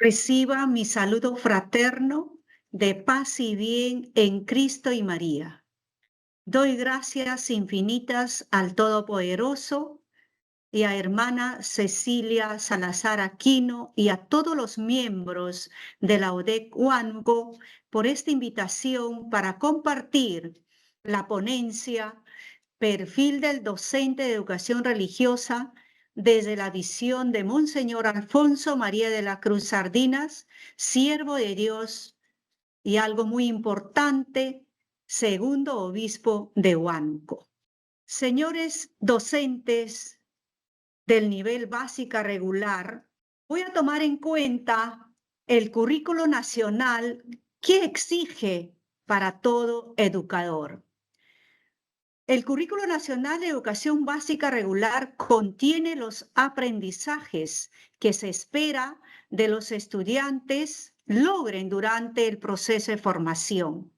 Reciba mi saludo fraterno de paz y bien en Cristo y María. Doy gracias infinitas al Todopoderoso y a hermana Cecilia Salazar Aquino y a todos los miembros de la ODEC Huánuco por esta invitación para compartir la ponencia Perfil del docente de educación religiosa desde la visión de Monseñor Alfonso María de la Cruz Sardinas, siervo de Dios y algo muy importante, segundo obispo de Huánuco. Señores docentes del nivel básica regular, voy a tomar en cuenta el currículo nacional que exige para todo educador. El Currículo Nacional de Educación Básica Regular contiene los aprendizajes que se espera de los estudiantes logren durante el proceso de formación,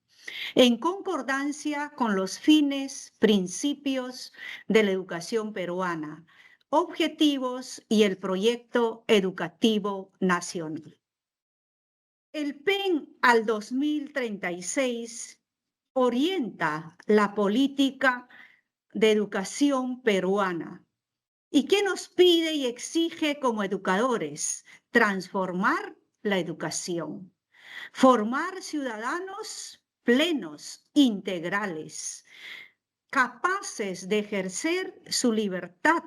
en concordancia con los fines, principios de la educación peruana, objetivos y el proyecto educativo nacional. El PEN al 2036 orienta la política de educación peruana. ¿Y qué nos pide y exige como educadores? Transformar la educación, formar ciudadanos plenos, integrales, capaces de ejercer su libertad,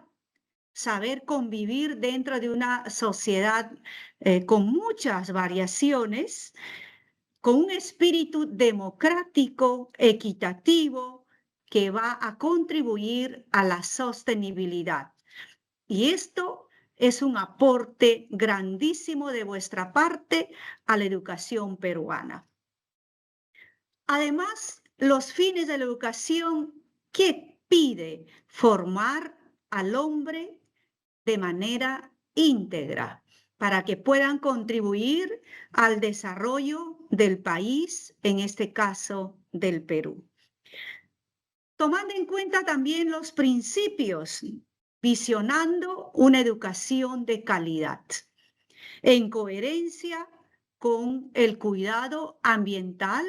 saber convivir dentro de una sociedad con muchas variaciones, con un espíritu democrático, equitativo, que va a contribuir a la sostenibilidad. Y esto es un aporte grandísimo de vuestra parte a la educación peruana. Además, los fines de la educación que pide formar al hombre de manera íntegra, para que puedan contribuir al desarrollo del país, en este caso del Perú. Tomando en cuenta también los principios, visionando una educación de calidad, en coherencia con el cuidado ambiental,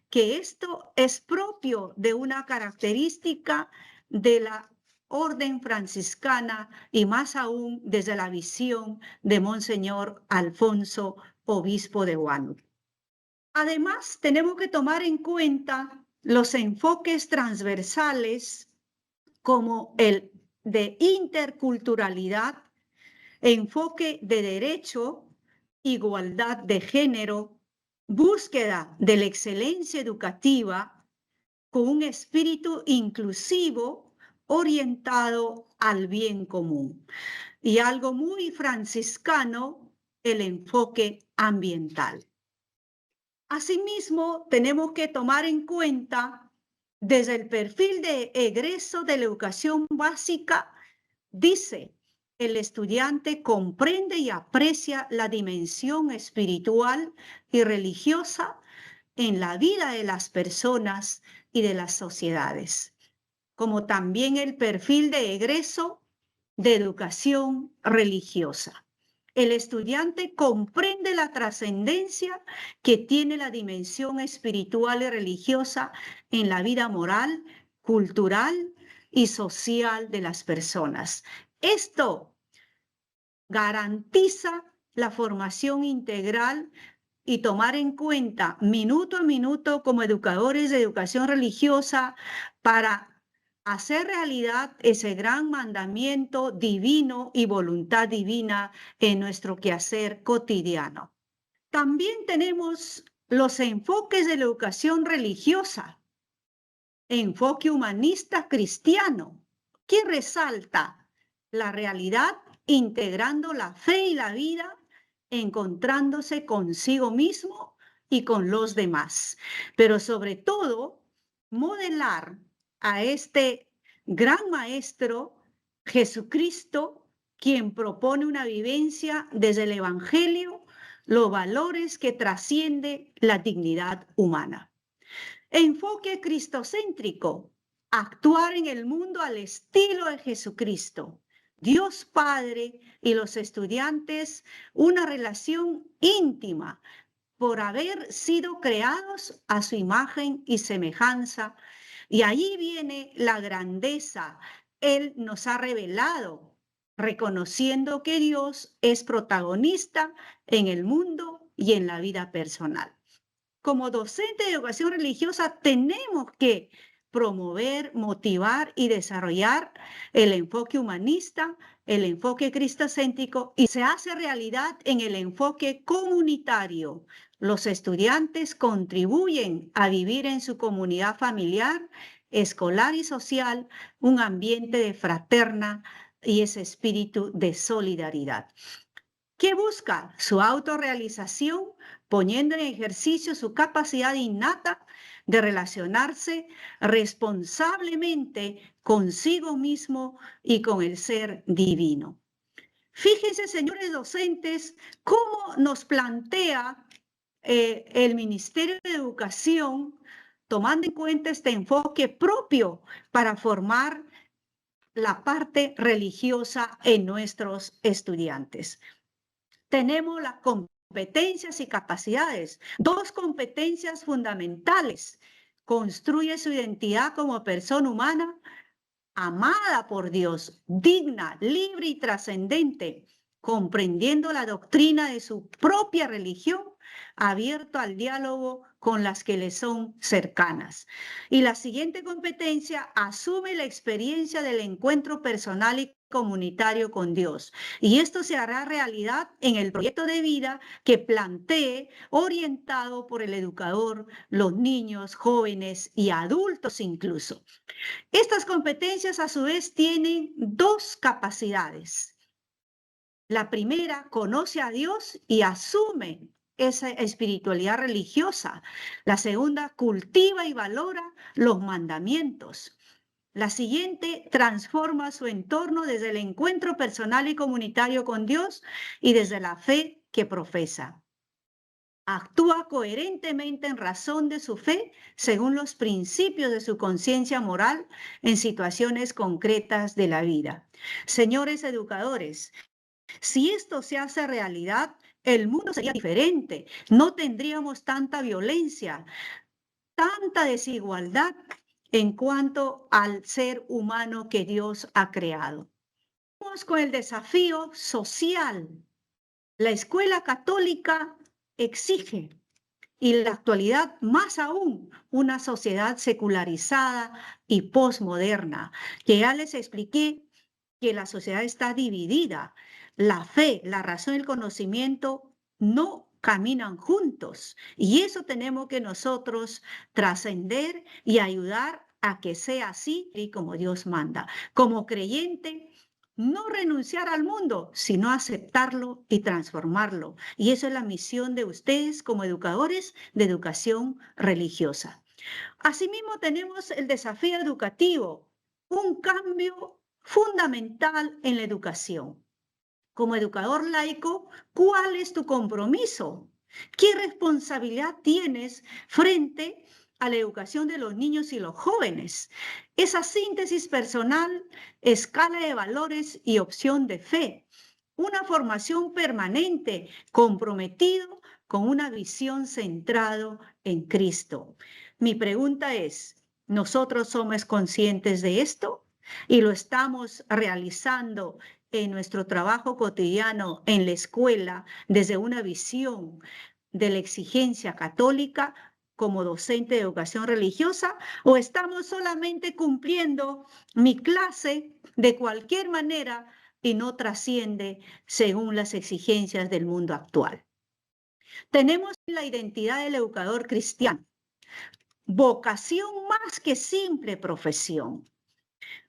que esto es propio de una característica de la Orden franciscana y más aún desde la visión de Monseñor Alfonso, obispo de Huánuco. Además, tenemos que tomar en cuenta los enfoques transversales como el de interculturalidad, enfoque de derecho, igualdad de género, búsqueda de la excelencia educativa con un espíritu inclusivo orientado al bien común. Y algo muy franciscano, el enfoque ambiental. Asimismo, tenemos que tomar en cuenta desde el perfil de egreso de la educación básica, dice, el estudiante comprende y aprecia la dimensión espiritual y religiosa en la vida de las personas y de las sociedades, como también el perfil de egreso de educación religiosa. El estudiante comprende la trascendencia que tiene la dimensión espiritual y religiosa en la vida moral, cultural y social de las personas. Esto garantiza la formación integral y tomar en cuenta minuto a minuto como educadores de educación religiosa para hacer realidad ese gran mandamiento divino y voluntad divina en nuestro quehacer cotidiano. También tenemos los enfoques de la educación religiosa, enfoque humanista cristiano, que resalta la realidad integrando la fe y la vida, encontrándose consigo mismo y con los demás. Pero sobre todo, modelar a este gran maestro, Jesucristo, quien propone una vivencia desde el Evangelio, los valores que trasciende la dignidad humana. Enfoque cristocéntrico, actuar en el mundo al estilo de Jesucristo, Dios Padre y los estudiantes una relación íntima por haber sido creados a su imagen y semejanza. Y ahí viene la grandeza. Él nos ha revelado, reconociendo que Dios es protagonista en el mundo y en la vida personal. Como docente de educación religiosa tenemos que promover, motivar y desarrollar el enfoque humanista, el enfoque cristocéntrico, y se hace realidad en el enfoque comunitario. Los estudiantes contribuyen a vivir en su comunidad familiar, escolar y social un ambiente de fraterna y ese espíritu de solidaridad. ¿Qué busca? Su autorrealización, poniendo en ejercicio su capacidad innata de relacionarse responsablemente consigo mismo y con el ser divino. Fíjense, señores docentes, cómo nos plantea el Ministerio de Educación, tomando en cuenta este enfoque propio para formar la parte religiosa en nuestros estudiantes. Tenemos las competencias y capacidades, dos competencias fundamentales. Construye su identidad como persona humana, amada por Dios, digna, libre y trascendente, comprendiendo la doctrina de su propia religión, abierto al diálogo con las que le son cercanas. Y la siguiente competencia asume la experiencia del encuentro personal y comunitario con Dios. Y esto se hará realidad en el proyecto de vida que plantee, orientado por el educador, los niños, jóvenes y adultos incluso. Estas competencias a su vez tienen dos capacidades. La primera, conoce a Dios y asume esa espiritualidad religiosa. La segunda, cultiva y valora los mandamientos. La siguiente, transforma su entorno desde el encuentro personal y comunitario con Dios y desde la fe que profesa. Actúa coherentemente en razón de su fe según los principios de su conciencia moral en situaciones concretas de la vida. Señores educadores, si esto se hace realidad, el mundo sería diferente. No tendríamos tanta violencia, tanta desigualdad en cuanto al ser humano que Dios ha creado. Vamos con el desafío social. La escuela católica exige, y en la actualidad más aún, una sociedad secularizada y posmoderna, que ya les expliqué que la sociedad está dividida. La fe, la razón y el conocimiento no caminan juntos. Y eso tenemos que nosotros trascender y ayudar a que sea así y como Dios manda. Como creyente, no renunciar al mundo, sino aceptarlo y transformarlo. Y eso es la misión de ustedes como educadores de educación religiosa. Asimismo, tenemos el desafío educativo, un cambio fundamental en la educación. Como educador laico, ¿cuál es tu compromiso? ¿Qué responsabilidad tienes frente a la educación de los niños y los jóvenes? Esa síntesis personal, escala de valores y opción de fe. Una formación permanente, comprometido con una visión centrada en Cristo. Mi pregunta es, ¿nosotros somos conscientes de esto? ¿Y lo estamos realizando en nuestro trabajo cotidiano en la escuela desde una visión de la exigencia católica como docente de educación religiosa, o estamos solamente cumpliendo mi clase de cualquier manera y no trasciende según las exigencias del mundo actual? Tenemos la identidad del educador cristiano, vocación más que simple profesión.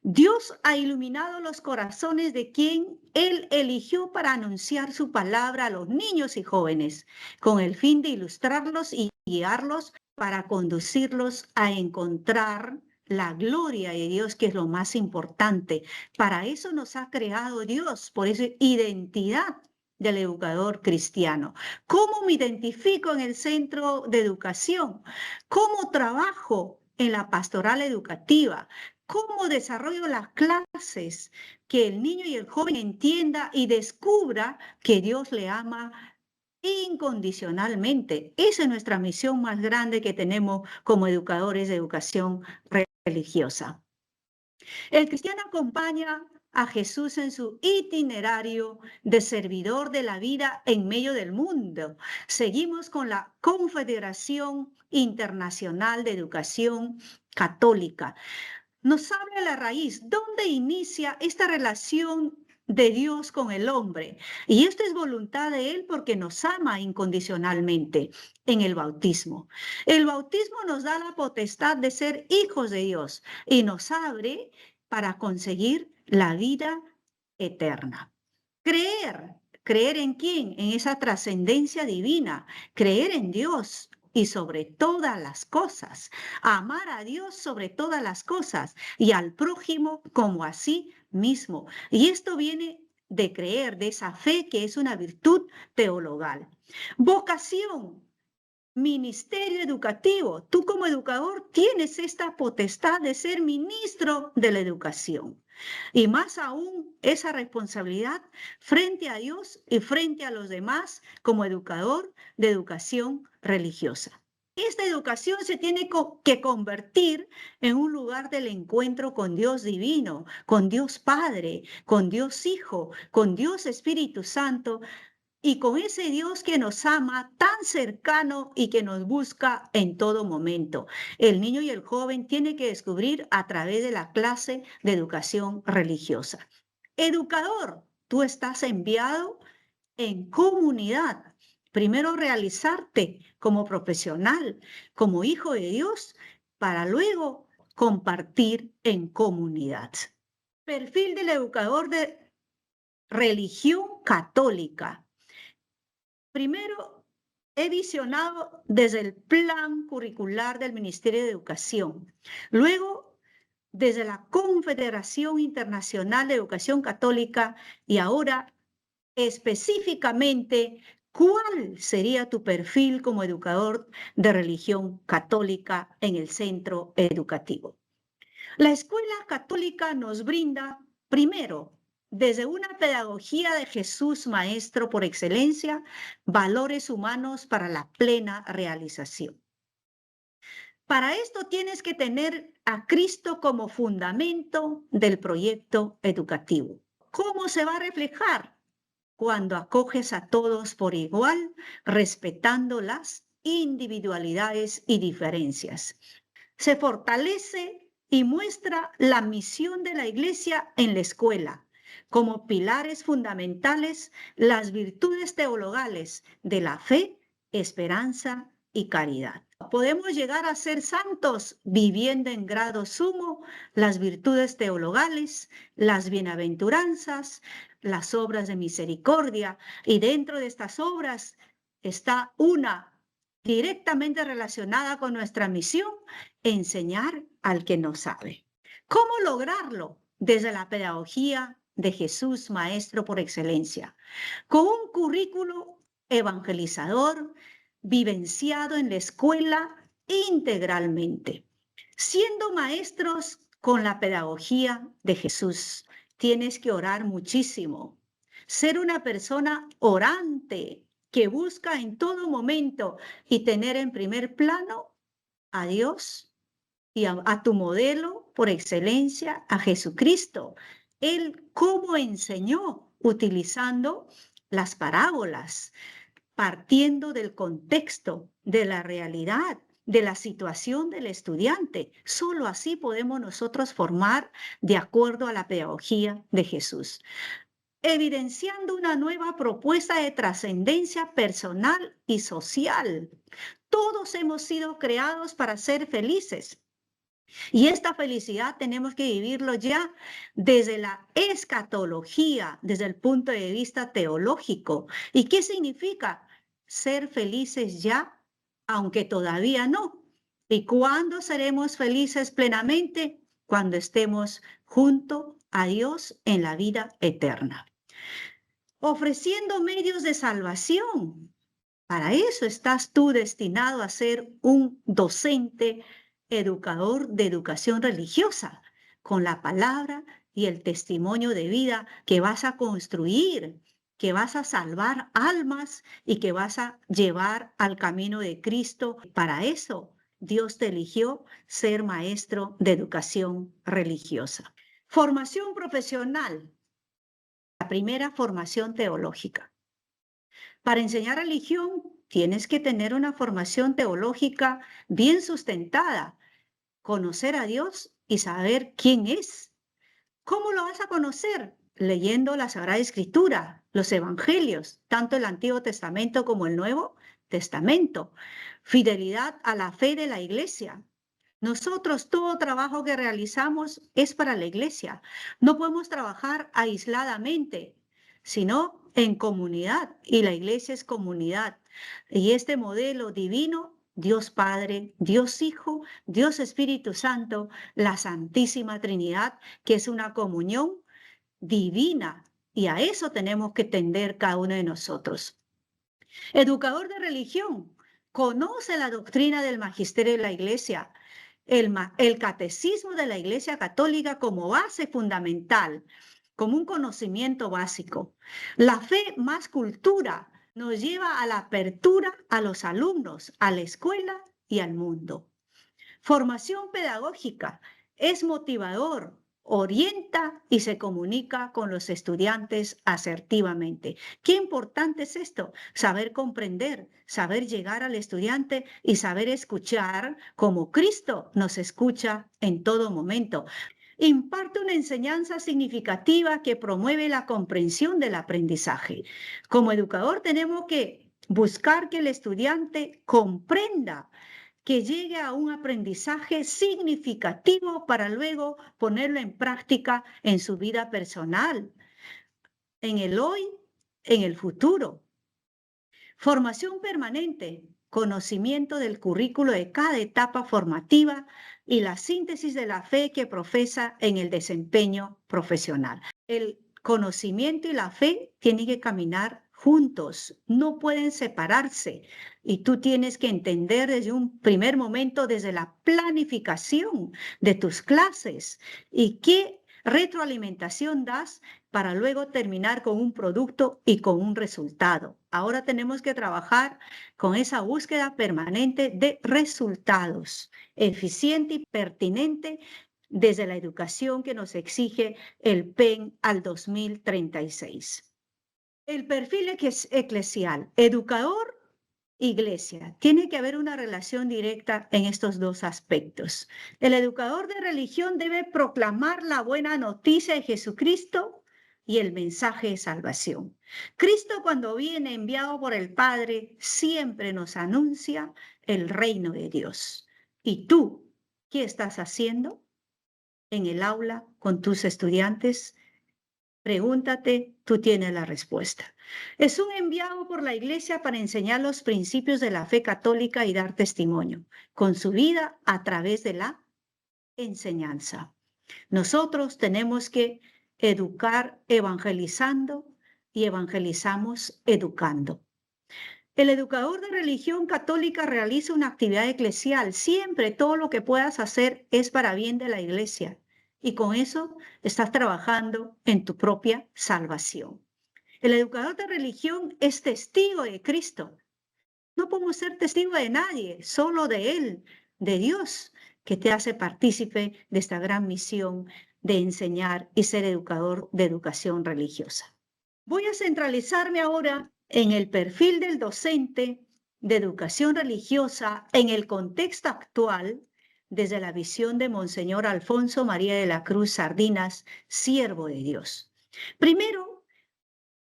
Dios ha iluminado los corazones de quien Él eligió para anunciar su palabra a los niños y jóvenes, con el fin de ilustrarlos y guiarlos para conducirlos a encontrar la gloria de Dios, que es lo más importante. Para eso nos ha creado Dios, por eso identidad del educador cristiano. ¿Cómo me identifico en el centro de educación? ¿Cómo trabajo en la pastoral educativa? ¿Cómo desarrollo las clases? Que el niño y el joven entienda y descubra que Dios le ama incondicionalmente. Esa es nuestra misión más grande que tenemos como educadores de educación religiosa. El cristiano acompaña a Jesús en su itinerario de servidor de la vida en medio del mundo. Seguimos con la Confederación Internacional de Educación Católica. Nos habla la raíz, ¿dónde inicia esta relación de Dios con el hombre? Y esto es voluntad de Él porque nos ama incondicionalmente en el bautismo. El bautismo nos da la potestad de ser hijos de Dios y nos abre para conseguir la vida eterna. ¿Creer en quién? En esa trascendencia divina, creer en Dios y sobre todas las cosas, amar a Dios sobre todas las cosas y al prójimo como a sí mismo. Y esto viene de creer, de esa fe que es una virtud teologal. Vocación. Ministerio educativo. Tú como educador tienes esta potestad de ser ministro de la educación. Y más aún esa responsabilidad frente a Dios y frente a los demás como educador de educación religiosa. Esta educación se tiene que convertir en un lugar del encuentro con Dios divino, con Dios Padre, con Dios Hijo, con Dios Espíritu Santo, y con ese Dios que nos ama tan cercano y que nos busca en todo momento. El niño y el joven tienen que descubrir a través de la clase de educación religiosa. Educador, tú estás enviado en comunidad. Primero realizarte como profesional, como hijo de Dios, para luego compartir en comunidad. Perfil del educador de religión católica. Primero, he visionado desde el plan curricular del Ministerio de Educación. Luego, desde la Confederación Internacional de Educación Católica y ahora específicamente, ¿cuál sería tu perfil como educador de religión católica en el centro educativo? La escuela católica nos brinda, primero, desde una pedagogía de Jesús Maestro por excelencia, valores humanos para la plena realización. Para esto tienes que tener a Cristo como fundamento del proyecto educativo. ¿Cómo se va a reflejar? Cuando acoges a todos por igual, respetando las individualidades y diferencias. Se fortalece y muestra la misión de la Iglesia en la escuela, como pilares fundamentales las virtudes teologales de la fe, esperanza y caridad. Podemos llegar a ser santos viviendo en grado sumo las virtudes teologales, las bienaventuranzas, las obras de misericordia, y dentro de estas obras está una directamente relacionada con nuestra misión: enseñar al que no sabe. ¿Cómo lograrlo? Desde la pedagogía de Jesús, Maestro por excelencia, con un currículo evangelizador, vivenciado en la escuela integralmente, siendo maestros con la pedagogía de Jesús. Tienes que orar muchísimo, ser una persona orante que busca en todo momento y tener en primer plano a Dios y a tu modelo por excelencia, a Jesucristo. Él cómo enseñó, utilizando las parábolas, partiendo del contexto, de la realidad, de la situación del estudiante. Solo así podemos nosotros formar de acuerdo a la pedagogía de Jesús, evidenciando una nueva propuesta de trascendencia personal y social. Todos hemos sido creados para ser felices. Y esta felicidad tenemos que vivirlo ya desde la escatología, desde el punto de vista teológico. ¿Y qué significa ser felices ya, aunque todavía no? ¿Y cuándo seremos felices plenamente? Cuando estemos junto a Dios en la vida eterna. Ofreciendo medios de salvación. Para eso estás tú destinado a ser un docente educador de educación religiosa, con la palabra y el testimonio de vida que vas a construir, que vas a salvar almas y que vas a llevar al camino de Cristo. Para eso Dios te eligió ser maestro de educación religiosa. Formación profesional. La primera, formación teológica. Para enseñar religión tienes que tener una formación teológica bien sustentada, conocer a Dios y saber quién es. ¿Cómo lo vas a conocer? Leyendo la Sagrada Escritura, los Evangelios, tanto el Antiguo Testamento como el Nuevo Testamento. Fidelidad a la fe de la Iglesia. Nosotros, todo trabajo que realizamos es para la Iglesia. No podemos trabajar aisladamente, sino en comunidad. Y la Iglesia es comunidad. Y este modelo divino, Dios Padre, Dios Hijo, Dios Espíritu Santo, la Santísima Trinidad, que es una comunión divina. Y a eso tenemos que tender cada uno de nosotros. Educador de religión, conoce la doctrina del magisterio de la Iglesia, el catecismo de la Iglesia Católica como base fundamental, como un conocimiento básico. La fe más cultura nos lleva a la apertura a los alumnos, a la escuela y al mundo. Formación pedagógica es motivador, orienta y se comunica con los estudiantes asertivamente. Qué importante es esto, saber comprender, saber llegar al estudiante y saber escuchar como Cristo nos escucha en todo momento. Imparte una enseñanza significativa que promueve la comprensión del aprendizaje. Como educador tenemos que buscar que el estudiante comprenda, que llegue a un aprendizaje significativo para luego ponerlo en práctica en su vida personal, en el hoy, en el futuro. Formación permanente, conocimiento del currículo de cada etapa formativa y la síntesis de la fe que profesa en el desempeño profesional. El conocimiento y la fe tienen que caminar juntos, no pueden separarse. Y tú tienes que entender desde un primer momento, desde la planificación de tus clases y qué retroalimentación das para luego terminar con un producto y con un resultado. Ahora tenemos que trabajar con esa búsqueda permanente de resultados, eficiente y pertinente desde la educación que nos exige el PEN al 2036. El perfil eclesial, educador, iglesia. Tiene que haber una relación directa en estos dos aspectos. El educador de religión debe proclamar la buena noticia de Jesucristo y el mensaje de salvación. Cristo, cuando viene enviado por el Padre, siempre nos anuncia el reino de Dios. ¿Y tú qué estás haciendo en el aula con tus estudiantes? Pregúntate, tú tienes la respuesta. Es un enviado por la Iglesia para enseñar los principios de la fe católica y dar testimonio con su vida a través de la enseñanza. Nosotros tenemos que educar evangelizando y evangelizamos educando. El educador de religión católica realiza una actividad eclesial. Siempre todo lo que puedas hacer es para bien de la Iglesia. Y con eso estás trabajando en tu propia salvación. El educador de religión es testigo de Cristo. No podemos ser testigo de nadie, solo de Él, de Dios, que te hace partícipe de esta gran misión de enseñar y ser educador de educación religiosa. Voy a centralizarme ahora en el perfil del docente de educación religiosa en el contexto actual, desde la visión de Monseñor Alfonso María de la Cruz Sardinas, siervo de Dios. Primero,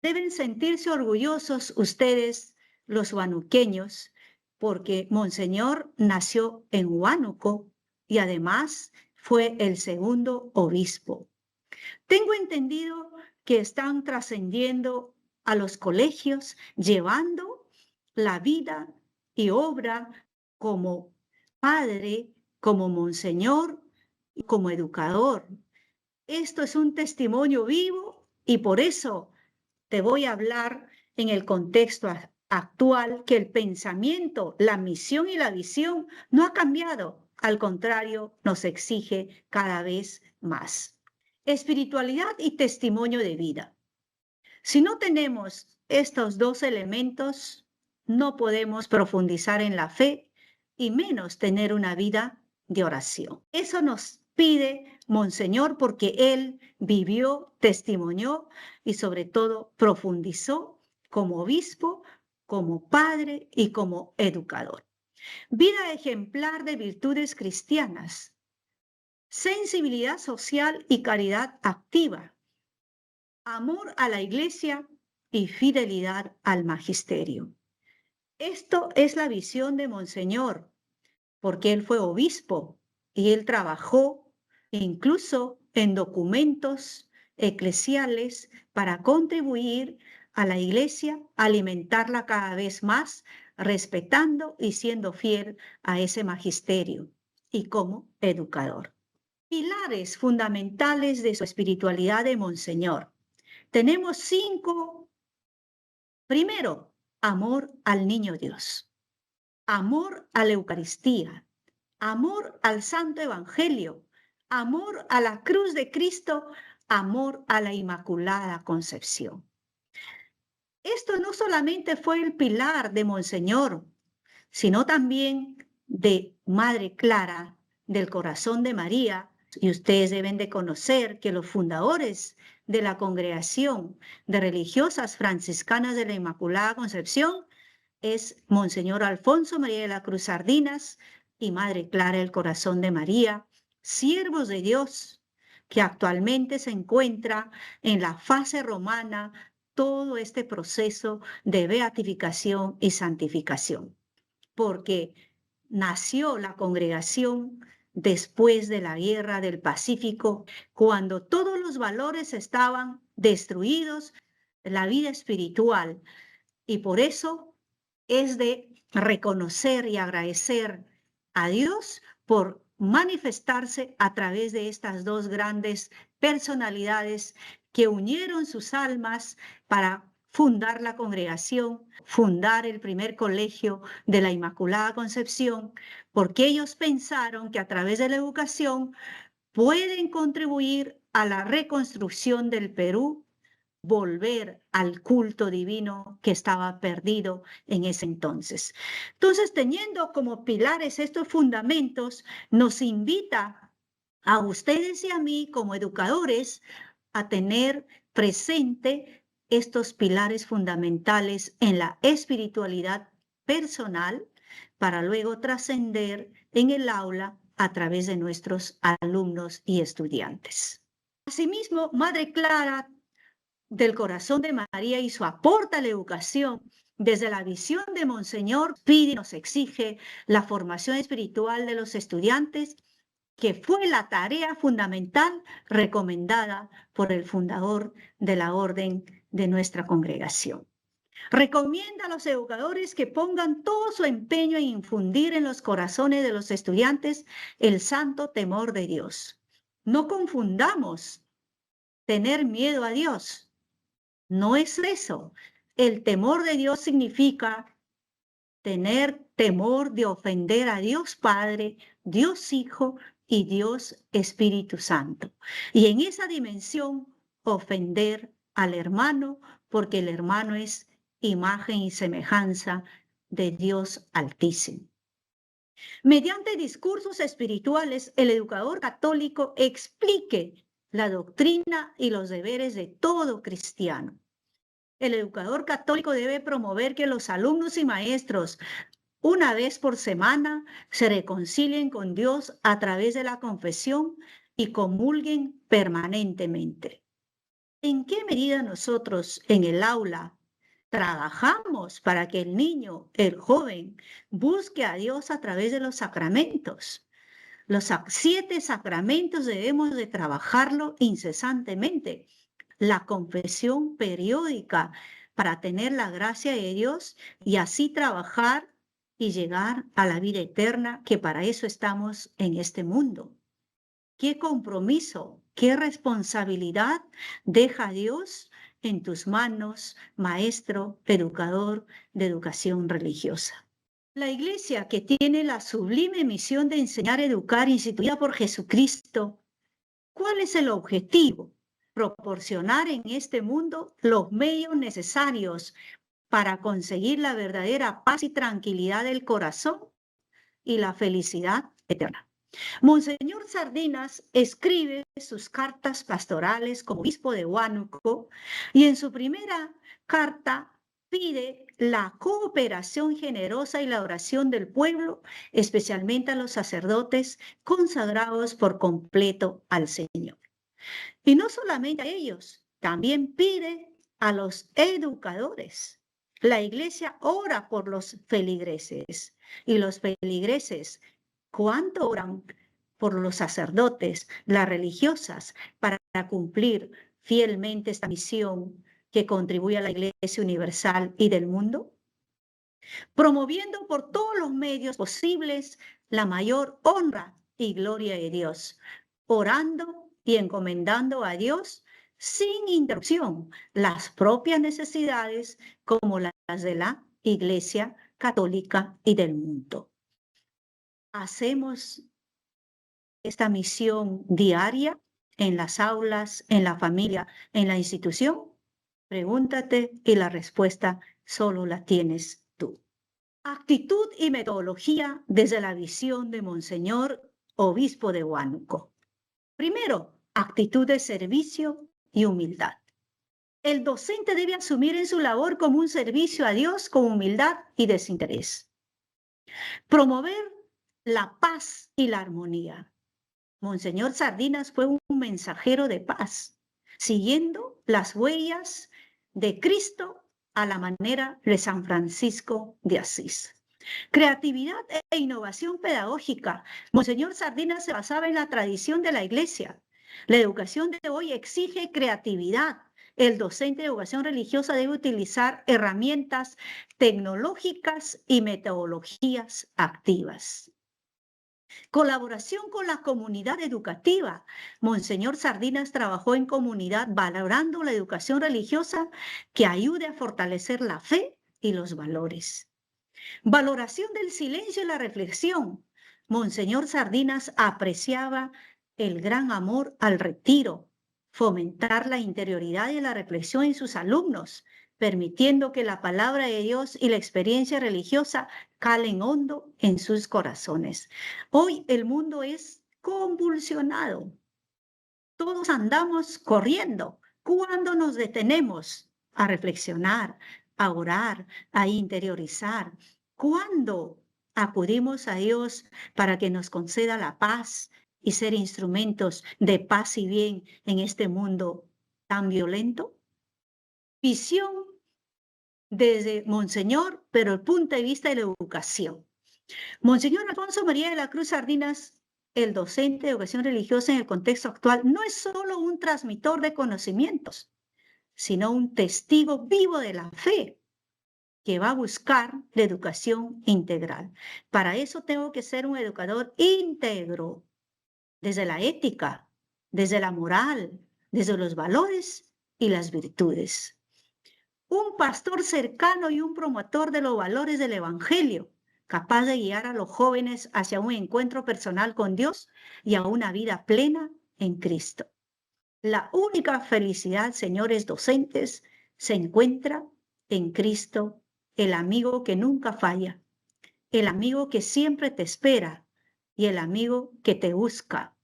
deben sentirse orgullosos ustedes, los huanuqueños, porque Monseñor nació en Huánuco y además fue el segundo obispo. Tengo entendido que están trascendiendo a los colegios, llevando la vida y obra como padre, como monseñor y como educador. Esto es un testimonio vivo y por eso te voy a hablar en el contexto actual que el pensamiento, la misión y la visión no ha cambiado. al contrario, nos exige cada vez más. Espiritualidad y testimonio de vida. Si no tenemos estos dos elementos, no podemos profundizar en la fe y menos tener una vida de oración. Eso nos pide Monseñor porque él vivió, testimonió y sobre todo profundizó como obispo, como padre y como educador. Vida ejemplar de virtudes cristianas, sensibilidad social y caridad activa, amor a la Iglesia y fidelidad al magisterio. Esto es la visión de Monseñor, porque él fue obispo y él trabajó incluso en documentos eclesiales para contribuir a la Iglesia, alimentarla cada vez más, respetando y siendo fiel a ese magisterio y como educador. Pilares fundamentales de su espiritualidad de Monseñor. Tenemos 5. Primero, amor al niño Dios, amor a la Eucaristía, amor al Santo Evangelio, amor a la cruz de Cristo, amor a la Inmaculada Concepción. Esto no solamente fue el pilar de Monseñor, sino también de Madre Clara del Corazón de María. Y ustedes deben de conocer que los fundadores de la Congregación de Religiosas Franciscanas de la Inmaculada Concepción es Monseñor Alfonso María de la Cruz Sardinas y Madre Clara del Corazón de María, siervos de Dios, que actualmente se encuentra en la fase romana todo este proceso de beatificación y santificación, porque nació la congregación después de la Guerra del Pacífico, cuando todos los valores estaban destruidos, la vida espiritual, y por eso es de reconocer y agradecer a Dios por manifestarse a través de estas dos grandes personalidades que unieron sus almas para fundar la congregación, fundar el primer colegio de la Inmaculada Concepción, porque ellos pensaron que a través de la educación pueden contribuir a la reconstrucción del Perú, volver al culto divino que estaba perdido en ese entonces. Entonces, teniendo como pilares estos fundamentos, nos invita a ustedes y a mí como educadores a tener presente estos pilares fundamentales en la espiritualidad personal para luego trascender en el aula a través de nuestros alumnos y estudiantes. Asimismo, Madre Clara del Corazón de María y su aporte a la educación desde la visión de Monseñor pide y nos exige la formación espiritual de los estudiantes, que fue la tarea fundamental recomendada por el fundador de la orden de nuestra congregación. Recomienda a los educadores que pongan todo su empeño en infundir en los corazones de los estudiantes el santo temor de Dios. No confundamos tener miedo a Dios. No es eso. El temor de Dios significa tener temor de ofender a Dios Padre, Dios Hijo y Dios Espíritu Santo. Y en esa dimensión, ofender al hermano, porque el hermano es imagen y semejanza de Dios Altísimo. Mediante discursos espirituales, el educador católico explique la doctrina y los deberes de todo cristiano. El educador católico debe promover que los alumnos y maestros, una vez por semana, se reconcilien con Dios a través de la confesión y comulguen permanentemente. ¿En qué medida nosotros en el aula trabajamos para que el niño, el joven, busque a Dios a través de los sacramentos? Los 7 sacramentos debemos de trabajarlo incesantemente. La confesión periódica para tener la gracia de Dios y así trabajar y llegar a la vida eterna, que para eso estamos en este mundo. ¿Qué compromiso, qué responsabilidad deja Dios en tus manos, maestro, educador de educación religiosa? La Iglesia, que tiene la sublime misión de enseñar, educar, instituida por Jesucristo, ¿cuál es el objetivo? Proporcionar en este mundo los medios necesarios para conseguir la verdadera paz y tranquilidad del corazón y la felicidad eterna. Monseñor Sardinas escribe sus cartas pastorales como obispo de Huánuco y en su primera carta pide la cooperación generosa y la oración del pueblo, especialmente a los sacerdotes consagrados por completo al Señor. Y no solamente a ellos, también pide a los educadores. La iglesia ora por los feligreses y los feligreses, ¿cuánto oran por los sacerdotes, las religiosas, para cumplir fielmente esta misión que contribuye a la Iglesia universal y del mundo? Promoviendo por todos los medios posibles la mayor honra y gloria de Dios, orando y encomendando a Dios sin interrupción las propias necesidades como las de la Iglesia católica y del mundo. Hacemos esta misión diaria en las aulas, en la familia, en la institución. Pregúntate y la respuesta solo la tienes tú. Actitud y metodología desde la visión de Monseñor Obispo de Huánuco. Primero, actitud de servicio y humildad. El docente debe asumir en su labor como un servicio a Dios con humildad y desinterés. Promover la paz y la armonía. Monseñor Sardinas fue un mensajero de paz, siguiendo las huellas de Cristo a la manera de San Francisco de Asís. Creatividad e innovación pedagógica. Monseñor Sardinas se basaba en la tradición de la Iglesia. La educación de hoy exige creatividad. El docente de educación religiosa debe utilizar herramientas tecnológicas y metodologías activas. Colaboración con la comunidad educativa. Monseñor Sardinas trabajó en comunidad valorando la educación religiosa que ayude a fortalecer la fe y los valores. Valoración del silencio y la reflexión. Monseñor Sardinas apreciaba el gran amor al retiro, fomentar la interioridad y la reflexión en sus alumnos, permitiendo que la palabra de Dios y la experiencia religiosa calen hondo en sus corazones. Hoy el mundo es convulsionado. Todos andamos corriendo. ¿Cuándo nos detenemos a reflexionar, a orar, a interiorizar? ¿Cuándo acudimos a Dios para que nos conceda la paz y ser instrumentos de paz y bien en este mundo tan violento? Visión desde Monseñor, pero el punto de vista de la educación. Monseñor Alfonso María de la Cruz Sardinas, el docente de educación religiosa en el contexto actual, no es solo un transmisor de conocimientos, sino un testigo vivo de la fe que va a buscar la educación integral. Para eso tengo que ser un educador íntegro, desde la ética, desde la moral, desde los valores y las virtudes. Un pastor cercano y un promotor de los valores del Evangelio, capaz de guiar a los jóvenes hacia un encuentro personal con Dios y a una vida plena en Cristo. La única felicidad, señores docentes, se encuentra en Cristo, el amigo que nunca falla, el amigo que siempre te espera y el amigo que te busca.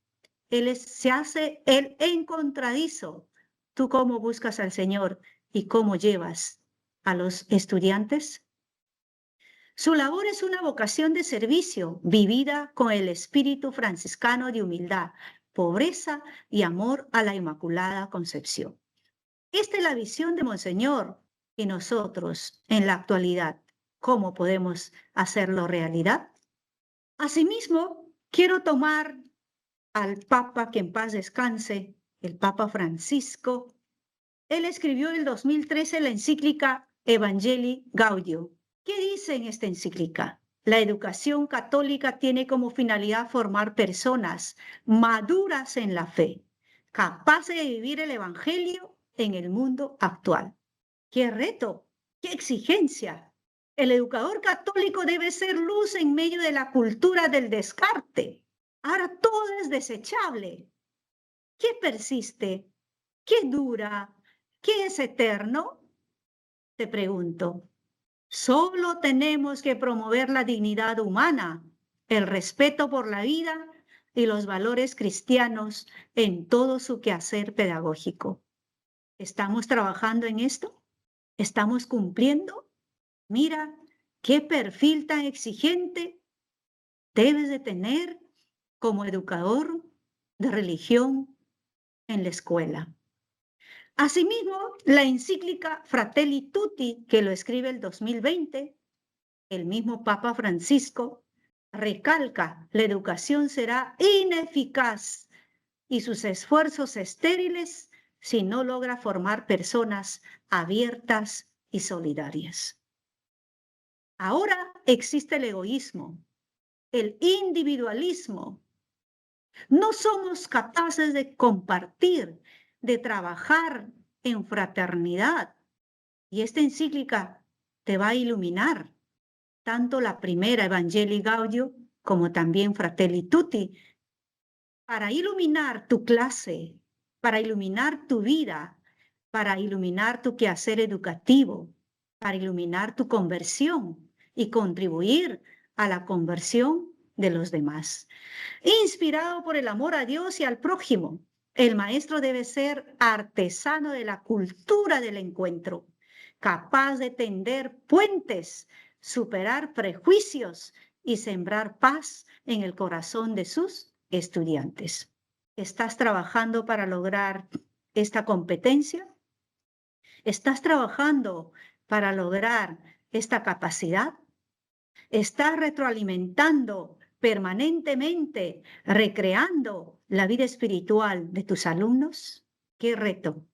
Se hace el encontradizo. ¿Tú cómo buscas al Señor y cómo llevas a los estudiantes? Su labor es una vocación de servicio, vivida con el espíritu franciscano de humildad, pobreza y amor a la Inmaculada Concepción. Esta es la visión de Monseñor y nosotros, en la actualidad, ¿cómo podemos hacerlo realidad? Asimismo, quiero tomar al Papa, que en paz descanse, el Papa Francisco. Él escribió en el 2013 la encíclica Evangelii Gaudium. ¿Qué dice en esta encíclica? La educación católica tiene como finalidad formar personas maduras en la fe, capaces de vivir el Evangelio en el mundo actual. ¡Qué reto! ¡Qué exigencia! El educador católico debe ser luz en medio de la cultura del descarte. Ahora todo es desechable. ¿Qué persiste? ¿Qué dura? ¿Qué es eterno? Te pregunto. Solo tenemos que promover la dignidad humana, el respeto por la vida y los valores cristianos en todo su quehacer pedagógico. ¿Estamos trabajando en esto? ¿Estamos cumpliendo? Mira, qué perfil tan exigente debes de tener como educador de religión en la escuela. Asimismo, la encíclica Fratelli Tutti, que lo escribe el 2020, el mismo Papa Francisco, recalca: la educación será ineficaz y sus esfuerzos estériles si no logra formar personas abiertas y solidarias. Ahora existe el egoísmo, el individualismo. No somos capaces de compartir, de trabajar en fraternidad. Y esta encíclica te va a iluminar, tanto la primera, Evangelii Gaudium, como también Fratelli Tutti, para iluminar tu clase, para iluminar tu vida, para iluminar tu quehacer educativo, para iluminar tu conversión y contribuir a la conversión de los demás. Inspirado por el amor a Dios y al prójimo, el maestro debe ser artesano de la cultura del encuentro, capaz de tender puentes, superar prejuicios y sembrar paz en el corazón de sus estudiantes. ¿Estás trabajando para lograr esta competencia? ¿Estás trabajando para lograr esta capacidad? ¿Estás retroalimentando permanentemente, recreando la vida espiritual de tus alumnos? ¡Qué reto!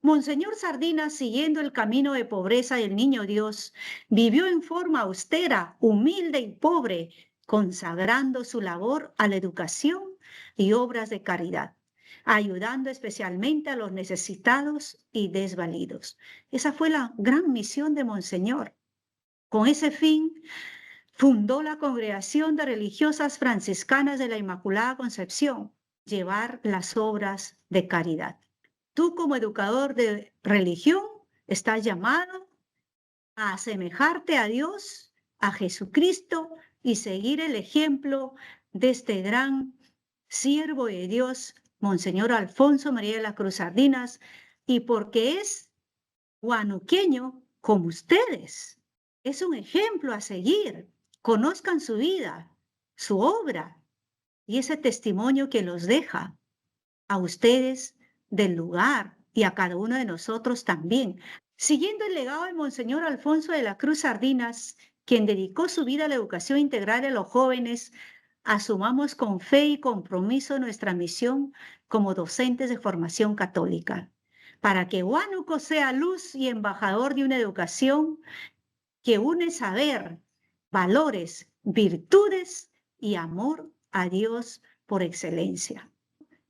Monseñor Sardinas, siguiendo el camino de pobreza del Niño Dios, vivió en forma austera, humilde y pobre, consagrando su labor a la educación y obras de caridad, ayudando especialmente a los necesitados y desvalidos. Esa fue la gran misión de Monseñor. Con ese fin, fundó la Congregación de Religiosas Franciscanas de la Inmaculada Concepción, llevar las obras de caridad. Tú, como educador de religión, estás llamado a asemejarte a Dios, a Jesucristo, y seguir el ejemplo de este gran siervo de Dios, Monseñor Alfonso María de la Cruz Sardinas, y porque es huanuqueño como ustedes. Es un ejemplo a seguir. Conozcan su vida, su obra y ese testimonio que los deja a ustedes del lugar y a cada uno de nosotros también. Siguiendo el legado de Monseñor Alfonso de la Cruz Sardinas, quien dedicó su vida a la educación integral de los jóvenes, asumamos con fe y compromiso nuestra misión como docentes de formación católica, para que Huánuco sea luz y embajador de una educación que une saber, valores, virtudes y amor a Dios por excelencia,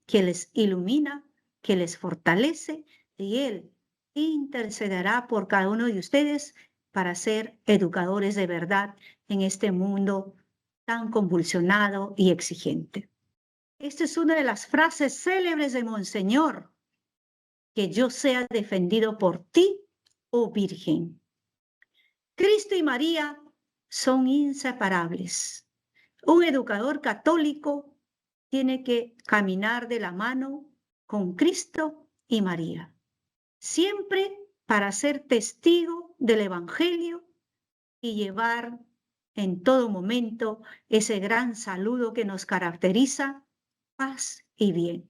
que les ilumina, que les fortalece, y Él intercederá por cada uno de ustedes para ser educadores de verdad en este mundo tan convulsionado y exigente. Esta es una de las frases célebres de Monseñor: que yo sea defendido por ti, oh Virgen. Cristo y María son inseparables. Un educador católico tiene que caminar de la mano con Cristo y María, siempre para ser testigo del Evangelio y llevar en todo momento ese gran saludo que nos caracteriza: paz y bien.